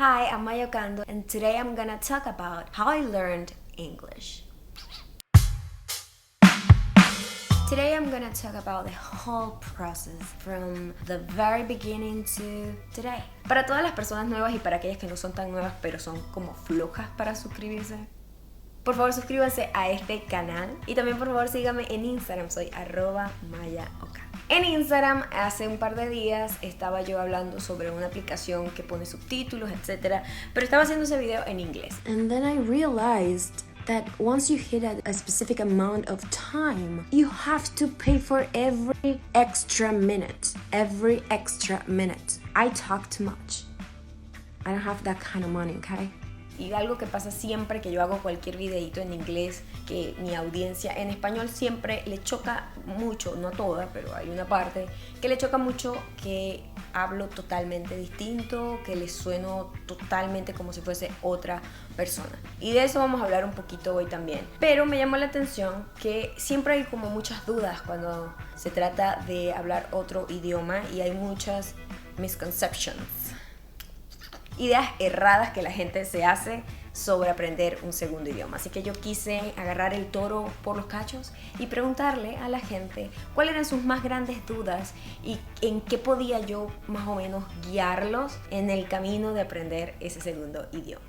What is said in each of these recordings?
Hi, I'm Maya Kando, and today I'm gonna talk about how I learned English. Today I'm gonna talk about the whole process from the very beginning to today. Para todas las personas nuevas y para aquellas que no son tan nuevas pero son como flojas para suscribirse, por favor suscríbanse a este canal y también por favor síganme en Instagram, soy @mayaoka. En Instagram hace un par de días estaba yo hablando sobre una aplicación que pone subtítulos, etc. Pero estaba haciendo ese video en inglés. And then I realized that once you hit a specific amount of time, you have to pay for every extra minute. Every extra minute. I talk too much. I don't have that kind of money, okay? Y algo que pasa siempre que yo hago cualquier videito en inglés, que mi audiencia en español siempre le choca mucho, no a toda, pero hay una parte que le choca mucho que hablo totalmente distinto, que les sueno totalmente como si fuese otra persona. Y de eso vamos a hablar un poquito hoy también. Pero me llamó la atención que siempre hay como muchas dudas cuando se trata de hablar otro idioma y hay muchas misconceptions. Ideas erradas que la gente se hace sobre aprender un segundo idioma. Así que yo quise agarrar el toro por los cachos y preguntarle a la gente cuáles eran sus más grandes dudas y en qué podía yo más o menos guiarlos en el camino de aprender ese segundo idioma.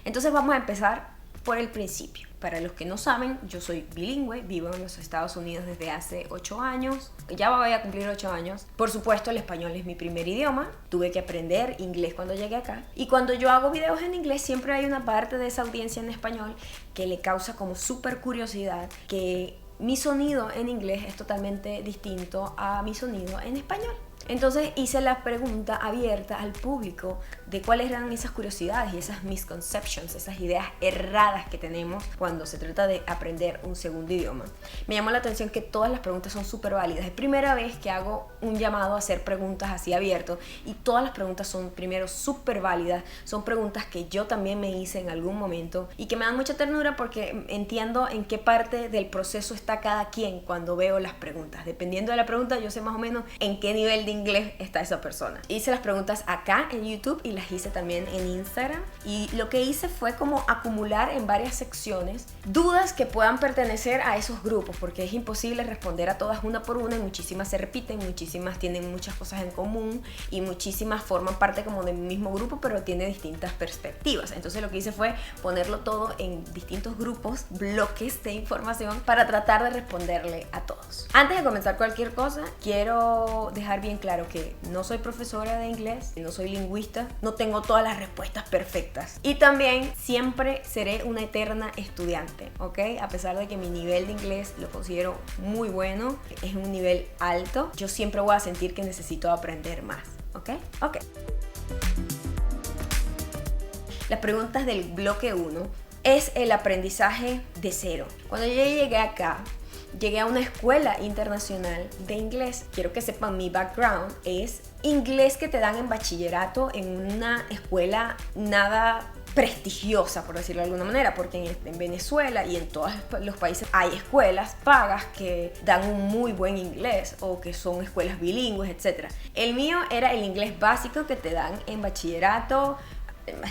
Entonces vamos a empezar por el principio. Para los que no saben, yo soy bilingüe, vivo en los Estados Unidos desde hace 8 años, ya voy a cumplir 8 años. Por supuesto, el español es mi primer idioma, tuve que aprender inglés cuando llegué acá. Y cuando yo hago videos en inglés, siempre hay una parte de esa audiencia en español que le causa como súper curiosidad que mi sonido en inglés es totalmente distinto a mi sonido en español. Entonces hice la pregunta abierta al público de cuáles eran esas curiosidades y esas misconceptions, esas ideas erradas que tenemos cuando se trata de aprender un segundo idioma. Me llamó la atención que todas las preguntas son súper válidas. Es primera vez que hago un llamado a hacer preguntas así abierto y todas las preguntas son primero súper válidas. Son preguntas que yo también me hice en algún momento y que me dan mucha ternura porque entiendo en qué parte del proceso está cada quien cuando veo las preguntas. Dependiendo de la pregunta yo sé más o menos en qué nivel de inglés está esa persona. Hice las preguntas acá en YouTube y las hice también en Instagram y lo que hice fue como acumular en varias secciones dudas que puedan pertenecer a esos grupos porque es imposible responder a todas una por una y muchísimas se repiten, muchísimas tienen muchas cosas en común y muchísimas forman parte como del mismo grupo pero tiene distintas perspectivas. Entonces lo que hice fue ponerlo todo en distintos grupos, bloques de información para tratar de responderle a todos. Antes de comenzar cualquier cosa, quiero dejar bien claro que no soy profesora de inglés, no soy lingüista, no tengo todas las respuestas perfectas y también siempre seré una eterna estudiante, ¿ok? A pesar de que mi nivel de inglés lo considero muy bueno, es un nivel alto, yo siempre voy a sentir que necesito aprender más, ¿ok? Ok. Las preguntas del bloque 1 es el aprendizaje de cero. Cuando yo llegué acá, llegué a una escuela internacional de inglés. Quiero que sepan, mi background es inglés que te dan en bachillerato en una escuela nada prestigiosa, por decirlo de alguna manera, porque en Venezuela y en todos los países hay escuelas pagas que dan un muy buen inglés o que son escuelas bilingües, etc. El mío era el inglés básico que te dan en bachillerato.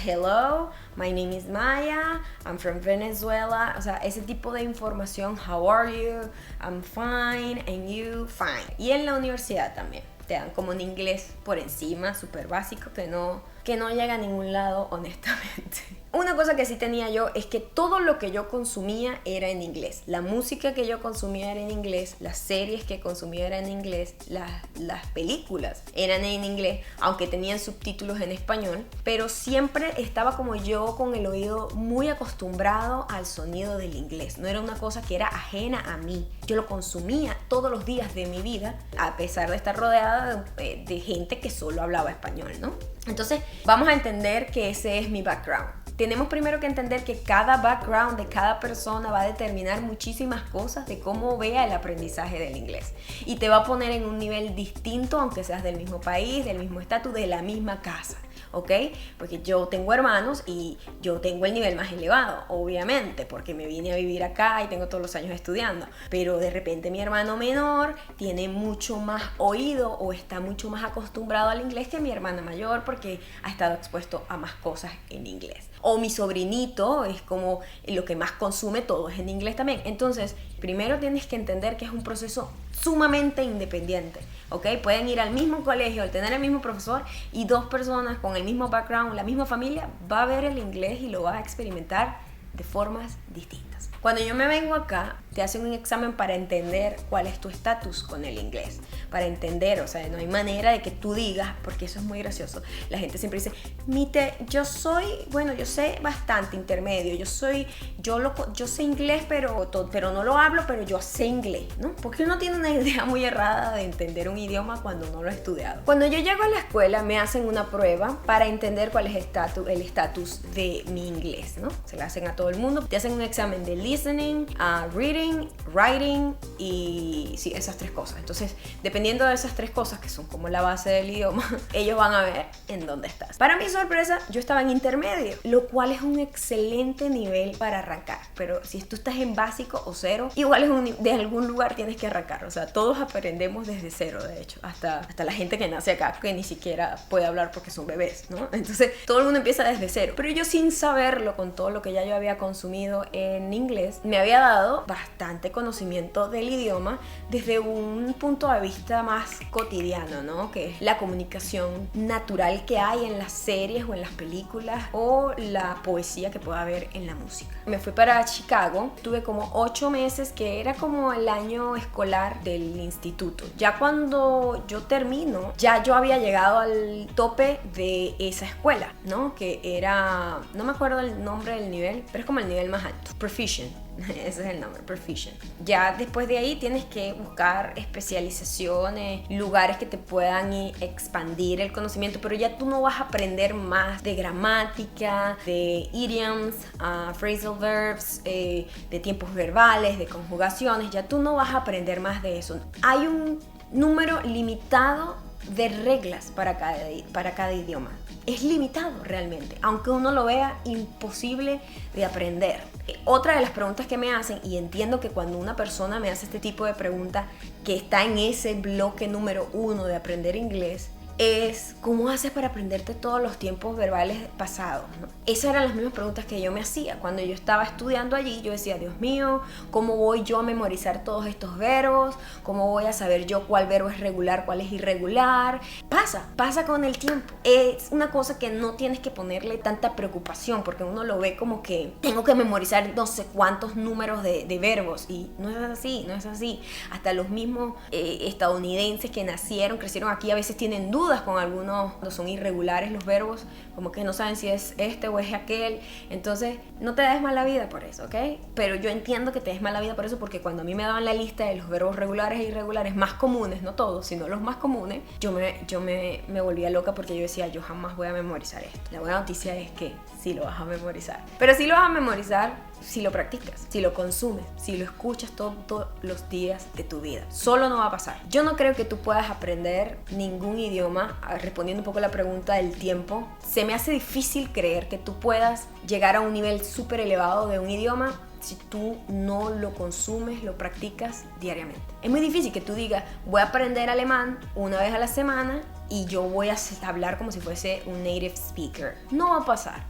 Hello, my name is Maya, I'm from Venezuela. O sea, ese tipo de información. How are you? I'm fine. And you? Fine. Y en la universidad también te dan como un inglés por encima, súper básico, que no llega a ningún lado, honestamente. Una cosa que sí tenía yo es que todo lo que yo consumía era en inglés. La música que yo consumía era en inglés, las series que consumía eran en inglés, las películas eran en inglés, aunque tenían subtítulos en español, pero siempre estaba como yo con el oído muy acostumbrado al sonido del inglés. No era una cosa que era ajena a mí. Yo lo consumía todos los días de mi vida, a pesar de estar rodeada de gente que solo hablaba español, ¿no? Entonces, vamos a entender que ese es mi background. Tenemos primero que entender que cada background de cada persona va a determinar muchísimas cosas de cómo vea el aprendizaje del inglés. Y te va a poner en un nivel distinto, aunque seas del mismo país, del mismo estatus, de la misma casa. ¿ok? Porque yo tengo hermanos y yo tengo el nivel más elevado, obviamente, porque me vine a vivir acá y tengo todos los años estudiando. Pero de repente mi hermano menor tiene mucho más oído o está mucho más acostumbrado al inglés que mi hermana mayor porque ha estado expuesto a más cosas en inglés. O mi sobrinito es como lo que más consume, todo es en inglés también. Entonces, primero tienes que entender que es un proceso sumamente independiente, ¿ok? Pueden ir al mismo colegio, al tener el mismo profesor y dos personas con el mismo background, la misma familia, va a ver el inglés y lo va a experimentar de formas distintas. Cuando yo me vengo acá, te hacen un examen para entender cuál es tu estatus con el inglés. Para entender, o sea, no hay manera de que tú digas, porque eso es muy gracioso. La gente siempre dice, yo sé bastante intermedio, yo sé inglés, pero no lo hablo, pero yo sé inglés, ¿no? Porque uno tiene una idea muy errada de entender un idioma cuando no lo ha estudiado. Cuando yo llego a la escuela, me hacen una prueba para entender cuál es el estatus de mi inglés, ¿no? Se la hacen a todo el mundo. Te hacen un examen de listening, reading, writing y sí, esas tres cosas. Entonces, dependiendo de esas tres cosas que son como la base del idioma, ellos van a ver en dónde estás. Para mi sorpresa, yo estaba en intermedio, lo cual es un excelente nivel para arrancar. Pero si tú estás en básico o cero, igual de algún lugar tienes que arrancar. O sea, todos aprendemos desde cero, de hecho. Hasta la gente que nace acá, que ni siquiera puede hablar porque son bebés, ¿no? Entonces, todo el mundo empieza desde cero. Pero yo, sin saberlo, con todo lo que ya yo había consumido en inglés, me había dado bastante conocimiento del idioma desde un punto de vista más cotidiano, ¿no? Que es la comunicación natural que hay en las series o en las películas o la poesía que pueda haber en la música. Me fui para Chicago, tuve como 8 meses, que era como el año escolar del instituto. Ya cuando yo termino, ya yo había llegado al tope de esa escuela, ¿no? Que era, no me acuerdo el nombre del nivel, pero es como el nivel más alto, Proficient. Ese es el nombre, Proficient. Ya después de ahí tienes que buscar especializaciones, lugares que te puedan expandir el conocimiento, pero ya tú no vas a aprender más de gramática, de idioms, phrasal verbs, de tiempos verbales, de conjugaciones. Ya tú no vas a aprender más de eso. Hay un número limitado de reglas para cada idioma. Es limitado realmente, aunque uno lo vea imposible de aprender. Otra de las preguntas que me hacen, y entiendo que cuando una persona me hace este tipo de pregunta que está en ese bloque número 1 de aprender inglés, es ¿cómo haces para aprenderte todos los tiempos verbales pasados, ¿no? Esas eran las mismas preguntas que yo me hacía cuando yo estaba estudiando allí. Yo decía, Dios mío, ¿cómo voy yo a memorizar todos estos verbos? ¿Cómo voy a saber yo cuál verbo es regular, cuál es irregular? Pasa con el tiempo. Es una cosa que no tienes que ponerle tanta preocupación, porque uno lo ve como que tengo que memorizar no sé cuántos números de verbos, y no es así. Hasta los mismos estadounidenses que crecieron aquí, a veces tienen dudas con algunos, no son irregulares los verbos, como que no saben si es este o es aquel. Entonces, no te des mala vida por eso, ¿ok? Pero yo entiendo que te des mala vida por eso, porque cuando a mí me daban la lista de los verbos regulares e irregulares más comunes, no todos, sino los más comunes, yo me volvía loca, porque yo decía, yo jamás voy a memorizar esto. La buena noticia es que sí lo vas a memorizar. Pero sí lo vas a memorizar si lo practicas, si lo consumes, si lo escuchas todos los días de tu vida. Solo no va a pasar. Yo no creo que tú puedas aprender ningún idioma. Respondiendo un poco a la pregunta del tiempo, se me hace difícil creer que tú puedas llegar a un nivel súper elevado de un idioma si tú no lo consumes, lo practicas diariamente. Es muy difícil que tú digas, voy a aprender alemán una vez a la semana y yo voy a hablar como si fuese un native speaker. No va a pasar.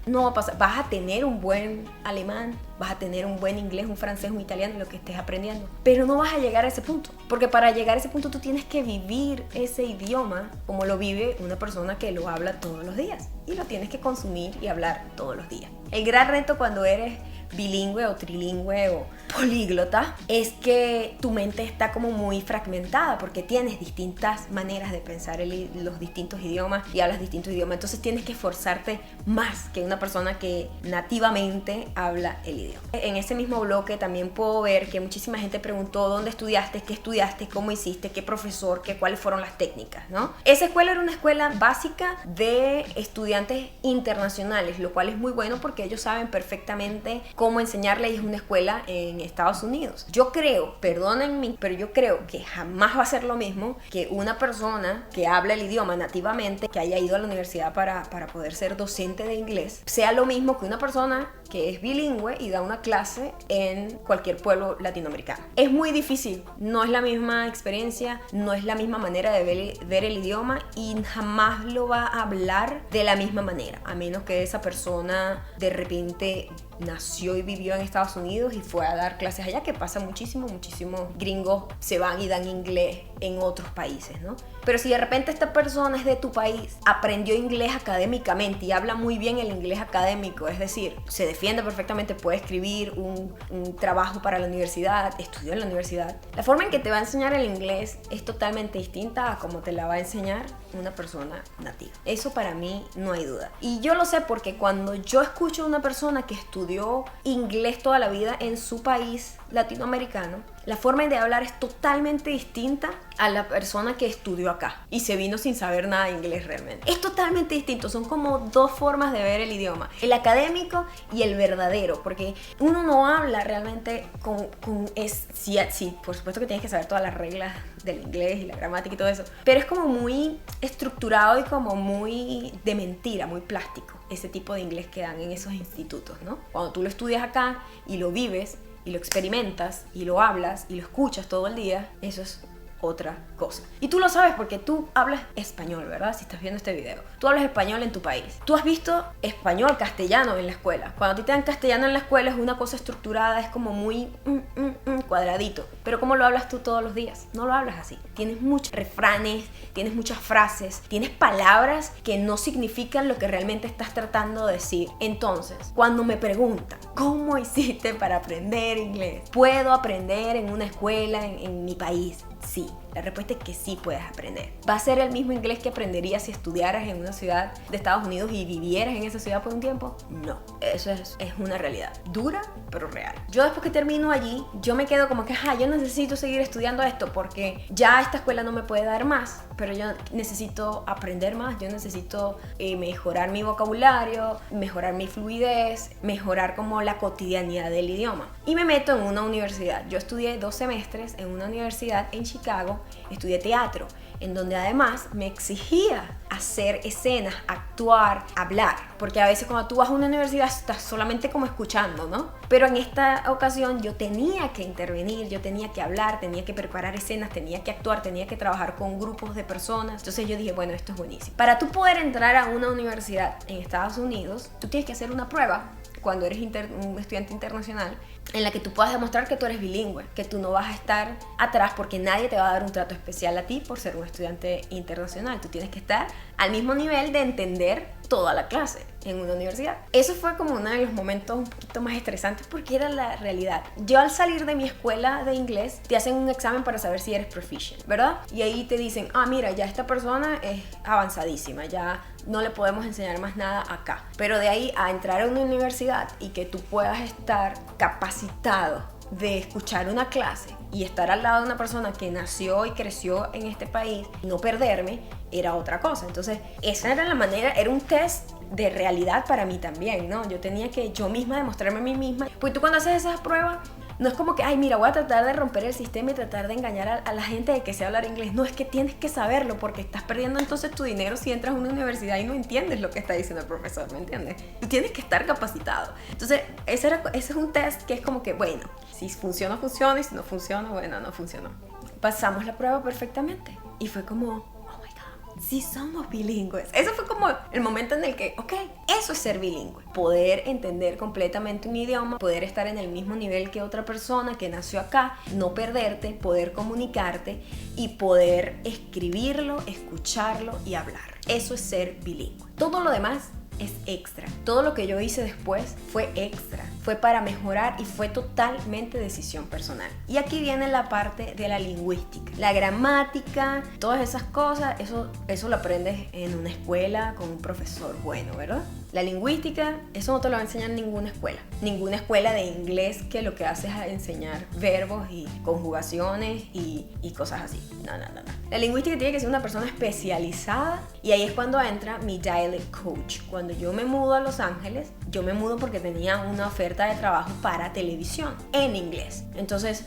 Vas a tener un buen alemán, vas a tener un buen inglés, un francés, un italiano, lo que estés aprendiendo, pero no vas a llegar a ese punto, porque para llegar a ese punto tú tienes que vivir ese idioma como lo vive una persona que lo habla todos los días, y lo tienes que consumir y hablar todos los días. El gran reto cuando eres bilingüe o trilingüe o políglota es que tu mente está como muy fragmentada, porque tienes distintas maneras de pensar los distintos idiomas y hablas distintos idiomas. Entonces tienes que esforzarte más que una persona que nativamente habla el idioma. En ese mismo bloque también puedo ver que muchísima gente preguntó dónde estudiaste, qué estudiaste, cómo hiciste, qué profesor, cuáles fueron las técnicas, ¿no? Esa escuela era una escuela básica de estudiantes internacionales, lo cual es muy bueno porque ellos saben perfectamente cómo enseñarle y es una escuela en Estados Unidos. Yo creo, perdónenme, pero yo creo que jamás va a ser lo mismo que una persona que habla el idioma nativamente, que haya ido a la universidad para poder ser docente de inglés, sea lo mismo que una persona que es bilingüe y da una clase en cualquier pueblo latinoamericano. Es muy difícil, no es la misma experiencia, no es la misma manera de ver el idioma y jamás lo va a hablar de la misma manera, a menos que esa persona de repente nació y vivió en Estados Unidos y fue a dar clases allá, que pasa muchísimos gringos se van y dan inglés en otros países, ¿no? Pero si de repente esta persona es de tu país, aprendió inglés académicamente y habla muy bien el inglés académico, es decir, se defiende perfectamente, puede escribir un trabajo para la universidad, estudió en la universidad, la forma en que te va a enseñar el inglés es totalmente distinta a como te la va a enseñar una persona nativa. Eso para mí no hay duda. Y yo lo sé porque cuando yo escucho a una persona que estudió inglés toda la vida en su país latinoamericano, la forma de hablar es totalmente distinta a la persona que estudió acá y se vino sin saber nada de inglés realmente. Es totalmente distinto, son como dos formas de ver el idioma, el académico y el verdadero, porque uno no habla realmente sí, por supuesto que tienes que saber todas las reglas del inglés y la gramática y todo eso, pero es como muy estructurado y como muy de mentira, muy plástico, ese tipo de inglés que dan en esos institutos, ¿no? Cuando tú lo estudias acá y lo vives y lo experimentas y lo hablas y lo escuchas todo el día, eso es otra cosa. Y tú lo sabes porque tú hablas español, ¿verdad? Si estás viendo este video. Tú hablas español en tu país. Tú has visto español, castellano en la escuela. Cuando a ti te dan castellano en la escuela es una cosa estructurada, es como muy cuadradito. Pero ¿cómo lo hablas tú todos los días? No lo hablas así. Tienes muchos refranes, tienes muchas frases, tienes palabras que no significan lo que realmente estás tratando de decir. Entonces, cuando me preguntan, ¿cómo hiciste para aprender inglés? ¿Puedo aprender en una escuela en mi país? Sí, la respuesta es que sí puedes aprender. ¿Va a ser el mismo inglés que aprenderías si estudiaras en una ciudad de Estados Unidos y vivieras en esa ciudad por un tiempo? No, eso es una realidad, dura pero real. Yo después que termino allí, yo me quedo como que, yo necesito seguir estudiando esto porque ya esta escuela no me puede dar más, pero yo necesito aprender más, yo necesito mejorar mi vocabulario, mejorar mi fluidez, mejorar como la cotidianidad del idioma. Y me meto en una universidad. Yo estudié 2 semestres en una universidad en Chicago, estudié teatro, en donde además me exigía hacer escenas, actuar, hablar, porque a veces cuando tú vas a una universidad estás solamente como escuchando, ¿no? Pero en esta ocasión yo tenía que intervenir, yo tenía que hablar, tenía que preparar escenas, tenía que actuar, tenía que trabajar con grupos de personas. Entonces yo dije, bueno, esto es buenísimo. Para tú poder entrar a una universidad en Estados Unidos, tú tienes que hacer una prueba cuando eres un estudiante internacional en la que tú puedas demostrar que tú eres bilingüe, que tú no vas a estar atrás porque nadie te va a dar un trato especial a ti por ser un estudiante internacional. Tú tienes que estar al mismo nivel de entender toda la clase en una universidad. Eso fue como uno de los momentos un poquito más estresantes porque era la realidad. Yo al salir de mi escuela de inglés te hacen un examen para saber si eres proficient, ¿verdad? Y ahí te dicen, mira, ya esta persona es avanzadísima, ya no le podemos enseñar más nada acá. Pero de ahí a entrar a una universidad y que tú puedas estar capacitado de escuchar una clase y estar al lado de una persona que nació y creció en este país y no perderme, era otra cosa. Entonces esa era la manera, era un test de realidad para mí también, ¿no? Yo tenía que yo misma demostrarme a mí misma, porque tú cuando haces esas pruebas no es como que, mira, voy a tratar de romper el sistema y tratar de engañar a la gente de que sé hablar inglés. No, es que tienes que saberlo porque estás perdiendo entonces tu dinero si entras a una universidad y no entiendes lo que está diciendo el profesor, ¿me entiendes? Tú tienes que estar capacitado. Entonces, ese es un test que es como que, bueno, si funciona, funciona, y si no funciona, bueno, no funcionó. Pasamos la prueba perfectamente y fue como, sí somos bilingües. Eso fue como el momento en el que, eso es ser bilingüe. Poder entender completamente un idioma, poder estar en el mismo nivel que otra persona que nació acá, no perderte, poder comunicarte y poder escribirlo, escucharlo y hablar. Eso es ser bilingüe. Todo lo demás es extra. Todo lo que yo hice después fue extra, fue para mejorar y fue totalmente decisión personal. Y aquí viene la parte de la lingüística, la gramática, todas esas cosas, eso lo aprendes en una escuela con un profesor bueno, ¿verdad? La lingüística, eso no te lo va a enseñar ninguna escuela de inglés que lo que hace es enseñar verbos y conjugaciones y cosas así. No. La lingüística tiene que ser una persona especializada y ahí es cuando entra mi dialect coach. Cuando yo me mudo a Los Ángeles, yo me mudo porque tenía una oferta de trabajo para televisión en inglés. Entonces,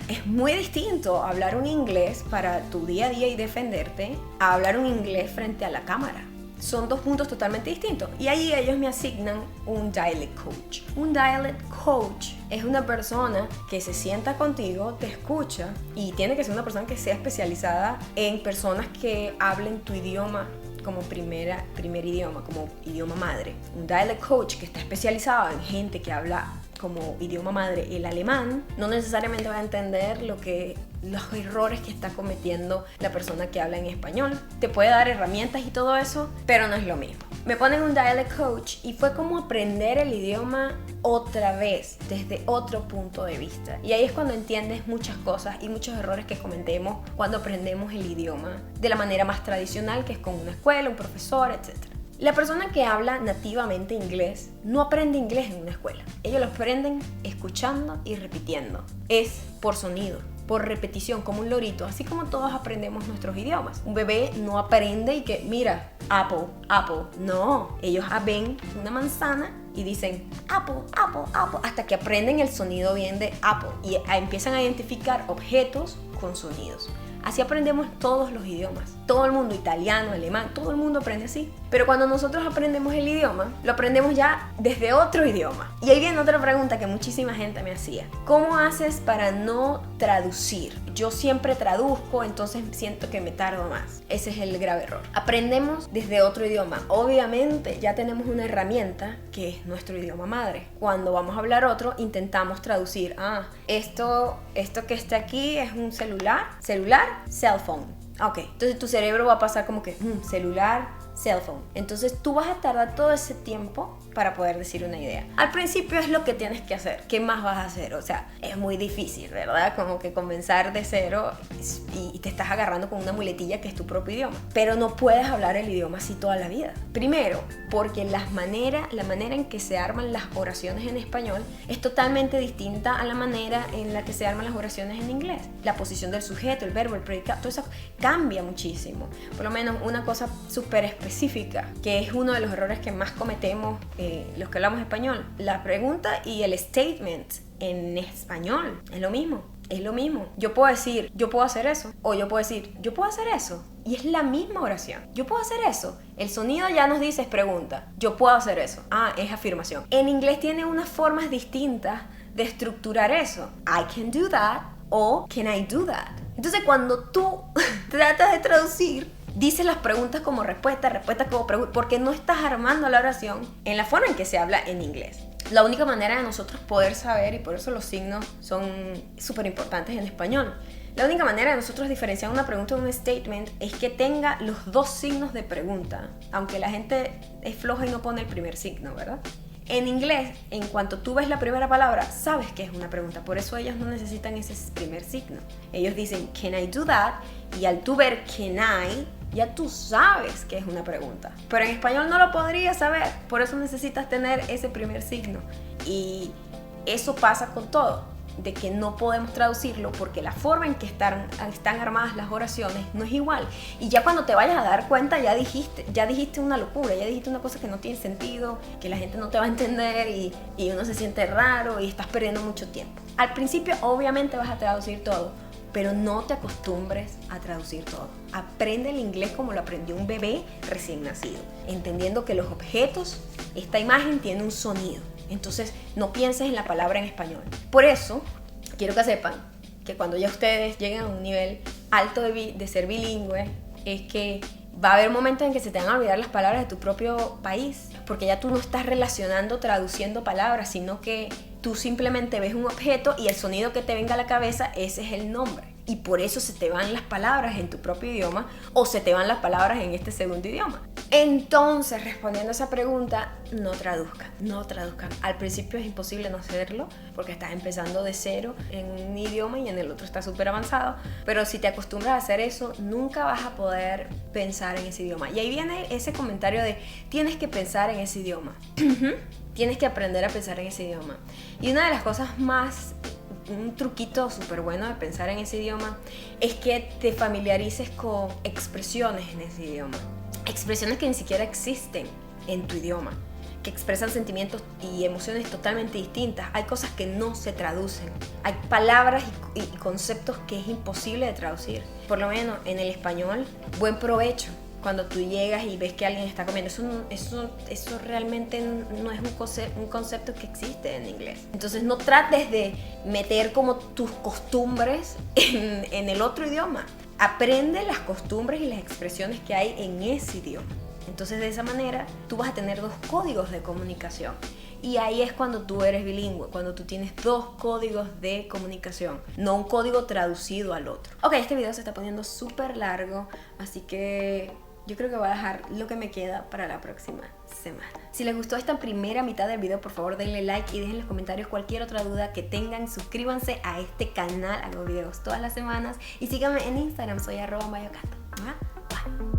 es muy distinto hablar un inglés para tu día a día y defenderte a hablar un inglés frente a la cámara. Son dos puntos totalmente distintos. Y ahí ellos me asignan un dialect coach. Un dialect coach es una persona que se sienta contigo, te escucha, y tiene que ser una persona que sea especializada en personas que hablen tu idioma como primer idioma, como idioma madre. Un dialect coach que está especializado en gente que habla como idioma madre el alemán, no necesariamente va a entender los errores que está cometiendo la persona que habla en español. Te puede dar herramientas y todo eso, pero no es lo mismo. Me ponen un dialect coach y fue como aprender el idioma otra vez, desde otro punto de vista. Y ahí es cuando entiendes muchas cosas y muchos errores que cometemos cuando aprendemos el idioma de la manera más tradicional, que es con una escuela, un profesor, etc. La persona que habla nativamente inglés no aprende inglés en una escuela. Ellos lo aprenden escuchando y repitiendo. Es por sonido, por repetición, como un lorito, así como todos aprendemos nuestros idiomas. Un bebé no aprende y que, mira, apple, apple. No, ellos ven una manzana y dicen apple, apple, apple, hasta que aprenden el sonido bien de apple y empiezan a identificar objetos con sonidos. Así aprendemos todos los idiomas. Todo el mundo, italiano, alemán, todo el mundo aprende así. Pero cuando nosotros aprendemos el idioma, lo aprendemos ya desde otro idioma. Y ahí viene otra pregunta que muchísima gente me hacía. ¿Cómo haces para no traducir? Yo siempre traduzco, entonces siento que me tardo más. Ese es el grave error. Aprendemos desde otro idioma. Obviamente ya tenemos una herramienta que es nuestro idioma madre. Cuando vamos a hablar otro, intentamos traducir. Esto que está aquí es un celular, cell phone. Ok, entonces tu cerebro va a pasar como que celular, cell phone. Entonces tú vas a tardar todo ese tiempo para poder decir una idea. Al principio es lo que tienes que hacer. ¿Qué más vas a hacer? O sea, es muy difícil, ¿verdad? Como que comenzar de cero y te estás agarrando con una muletilla que es tu propio idioma. Pero no puedes hablar el idioma así toda la vida. Primero, porque la manera en que se arman las oraciones en español es totalmente distinta a la manera en la que se arman las oraciones en inglés. La posición del sujeto, el verbo, el predicado, todo eso cambia muchísimo. Por lo menos una cosa súper específica, que es uno de los errores que más cometemos los que hablamos español. La pregunta y el statement en español es lo mismo. Es lo mismo. Yo puedo decir, yo puedo hacer eso. O yo puedo decir, yo puedo hacer eso. Y es la misma oración. Yo puedo hacer eso. El sonido ya nos dice es pregunta. Yo puedo hacer eso. Es afirmación. En inglés tiene unas formas distintas de estructurar eso. I can do that o can I do that. Entonces cuando tú tratas de traducir, dices las preguntas como respuesta como pregunta, porque no estás armando la oración en la forma en que se habla en inglés. La única manera de nosotros poder saber, y por eso los signos son súper importantes en español, la única manera de nosotros diferenciar una pregunta de un statement es que tenga los dos signos de pregunta, aunque la gente es floja y no pone el primer signo, ¿verdad? En inglés, en cuanto tú ves la primera palabra, sabes que es una pregunta. Por eso ellos no necesitan ese primer signo. Ellos dicen, can I do that? Y al tú ver can I, ya tú sabes que es una pregunta. Pero en español no lo podrías saber. Por eso necesitas tener ese primer signo. Y eso pasa con todo. De que no podemos traducirlo porque la forma en que están armadas las oraciones no es igual. Y ya cuando te vayas a dar cuenta ya dijiste una locura, ya dijiste una cosa que no tiene sentido, que la gente no te va a entender y uno se siente raro y estás perdiendo mucho tiempo. Al principio obviamente vas a traducir todo, pero no te acostumbres a traducir todo. Aprende el inglés como lo aprendió un bebé recién nacido, entendiendo que los objetos, esta imagen tiene un sonido. Entonces no pienses en la palabra en español. Por eso quiero que sepan que cuando ya ustedes lleguen a un nivel alto de ser bilingüe, es que va a haber momentos en que se te van a olvidar las palabras de tu propio país, porque ya tú no estás relacionando, traduciendo palabras, sino que tú simplemente ves un objeto y el sonido que te venga a la cabeza, ese es el nombre. Y por eso se te van las palabras en tu propio idioma o se te van las palabras en este segundo idioma. Entonces, respondiendo a esa pregunta, no traduzcan. Al principio es imposible no hacerlo porque estás empezando de cero en un idioma y en el otro está súper avanzado. Pero si te acostumbras a hacer eso, nunca vas a poder pensar en ese idioma. Y ahí viene ese comentario de tienes que pensar en ese idioma. Tienes que aprender a pensar en ese idioma. Y una de las cosas más... un truquito súper bueno de pensar en ese idioma es que te familiarices con expresiones en ese idioma. Expresiones que ni siquiera existen en tu idioma, que expresan sentimientos y emociones totalmente distintas. Hay cosas que no se traducen. Hay palabras y conceptos que es imposible de traducir. Por lo menos en el español, buen provecho. Cuando tú llegas y ves que alguien está comiendo, eso realmente no es un concepto que existe en inglés. Entonces no trates de meter como tus costumbres en el otro idioma. Aprende las costumbres y las expresiones que hay en ese idioma. Entonces de esa manera tú vas a tener 2 códigos de comunicación. Y ahí es cuando tú eres bilingüe, cuando tú tienes 2 códigos de comunicación, no un código traducido al otro. Ok, este video se está poniendo súper largo, así que yo creo que voy a dejar lo que me queda para la próxima semana. Si les gustó esta primera mitad del video, por favor denle like y dejen en los comentarios cualquier otra duda que tengan. Suscríbanse a este canal, hago videos todas las semanas y síganme en Instagram, soy @mayocato. Bye.